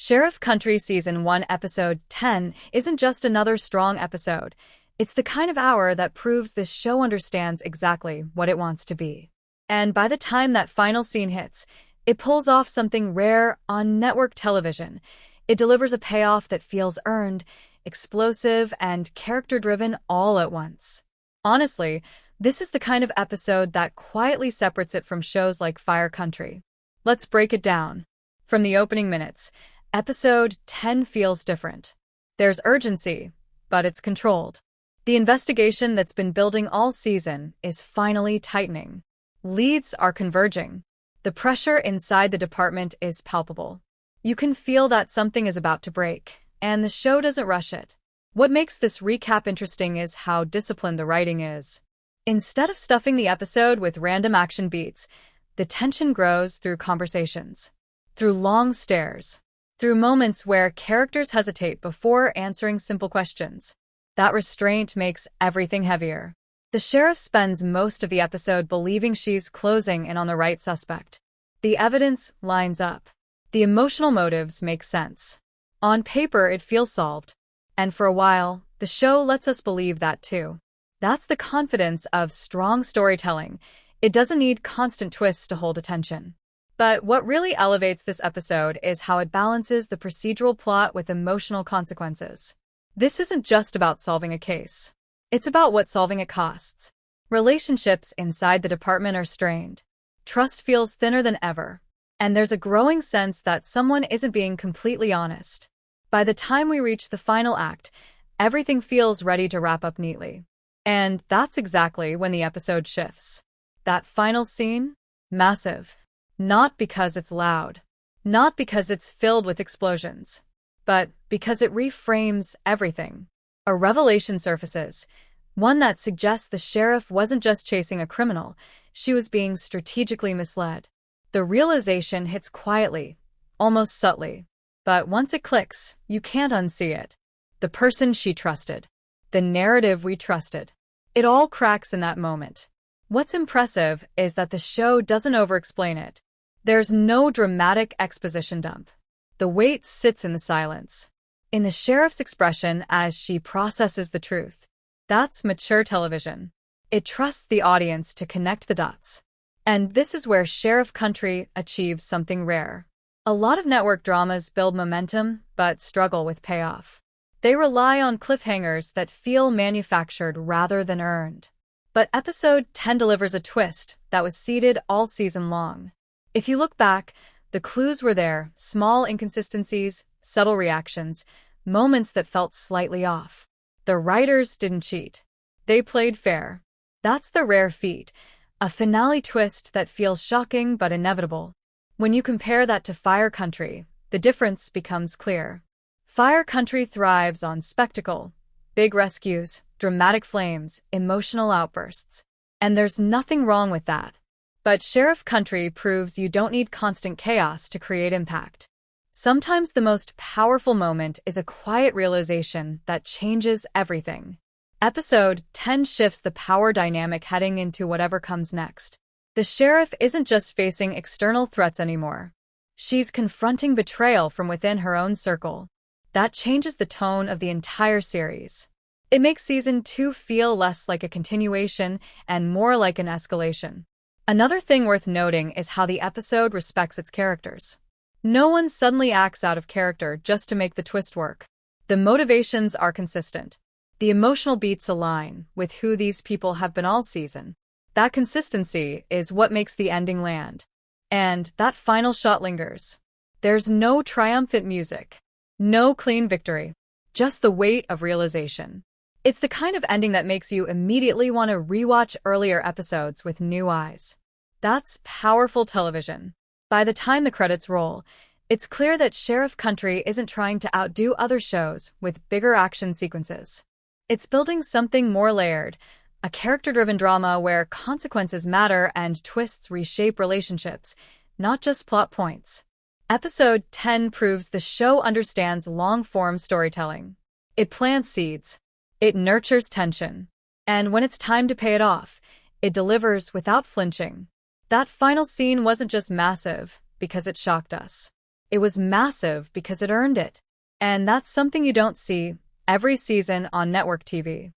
Sheriff Country Season 1 Episode 10 isn't just another strong episode. It's the kind of hour that proves this show understands exactly what it wants to be. And by the time that final scene hits, it pulls off something rare on network television. It delivers a payoff that feels earned, explosive, and character-driven all at once. Honestly, this is the kind of episode that quietly separates it from shows like Fire Country. Let's break it down. From the opening minutes, Episode 10 feels different. There's urgency, but it's controlled. The investigation that's been building all season is finally tightening. Leads are converging. The pressure inside the department is palpable. You can feel that something is about to break, and the show doesn't rush it. What makes this recap interesting is how disciplined the writing is. Instead of stuffing the episode with random action beats, the tension grows through conversations, through long stares, through moments where characters hesitate before answering simple questions. That restraint makes everything heavier. The sheriff spends most of the episode believing she's closing in on the right suspect. The evidence lines up. The emotional motives make sense. On paper, it feels solved. And for a while, the show lets us believe that too. That's the confidence of strong storytelling. It doesn't need constant twists to hold attention. But what really elevates this episode is how it balances the procedural plot with emotional consequences. This isn't just about solving a case. It's about what solving it costs. Relationships inside the department are strained. Trust feels thinner than ever. And there's a growing sense that someone isn't being completely honest. By the time we reach the final act, everything feels ready to wrap up neatly. And that's exactly when the episode shifts. That final scene? Massive. Not because it's loud. Not because it's filled with explosions. But because it reframes everything. A revelation surfaces, one that suggests the sheriff wasn't just chasing a criminal, she was being strategically misled. The realization hits quietly, almost subtly. But once it clicks, you can't unsee it. The person she trusted. The narrative we trusted. It all cracks in that moment. What's impressive is that the show doesn't over-explain it. There's no dramatic exposition dump. The weight sits in the silence. In the sheriff's expression as she processes the truth. That's mature television. It trusts the audience to connect the dots. And this is where Sheriff Country achieves something rare. A lot of network dramas build momentum, but struggle with payoff. They rely on cliffhangers that feel manufactured rather than earned. But Episode 10 delivers a twist that was seeded all season long. If you look back, the clues were there, small inconsistencies, subtle reactions, moments that felt slightly off. The writers didn't cheat. They played fair. That's the rare feat, a finale twist that feels shocking but inevitable. When you compare that to Fire Country, the difference becomes clear. Fire Country thrives on spectacle, big rescues, dramatic flames, emotional outbursts. And there's nothing wrong with that. But Sheriff Country proves you don't need constant chaos to create impact. Sometimes the most powerful moment is a quiet realization that changes everything. Episode 10 shifts the power dynamic heading into whatever comes next. The sheriff isn't just facing external threats anymore. She's confronting betrayal from within her own circle. That changes the tone of the entire series. It makes Season 2 feel less like a continuation and more like an escalation. Another thing worth noting is how the episode respects its characters. No one suddenly acts out of character just to make the twist work. The motivations are consistent. The emotional beats align with who these people have been all season. That consistency is what makes the ending land. And that final shot lingers. There's no triumphant music. No clean victory. Just the weight of realization. It's the kind of ending that makes you immediately want to rewatch earlier episodes with new eyes. That's powerful television. By the time the credits roll, it's clear that Sheriff Country isn't trying to outdo other shows with bigger action sequences. It's building something more layered, a character-driven drama where consequences matter and twists reshape relationships, not just plot points. Episode 10 proves the show understands long-form storytelling. It plants seeds. It nurtures tension. And when it's time to pay it off, it delivers without flinching. That final scene wasn't just massive because it shocked us. It was massive because it earned it. And that's something you don't see every season on network TV.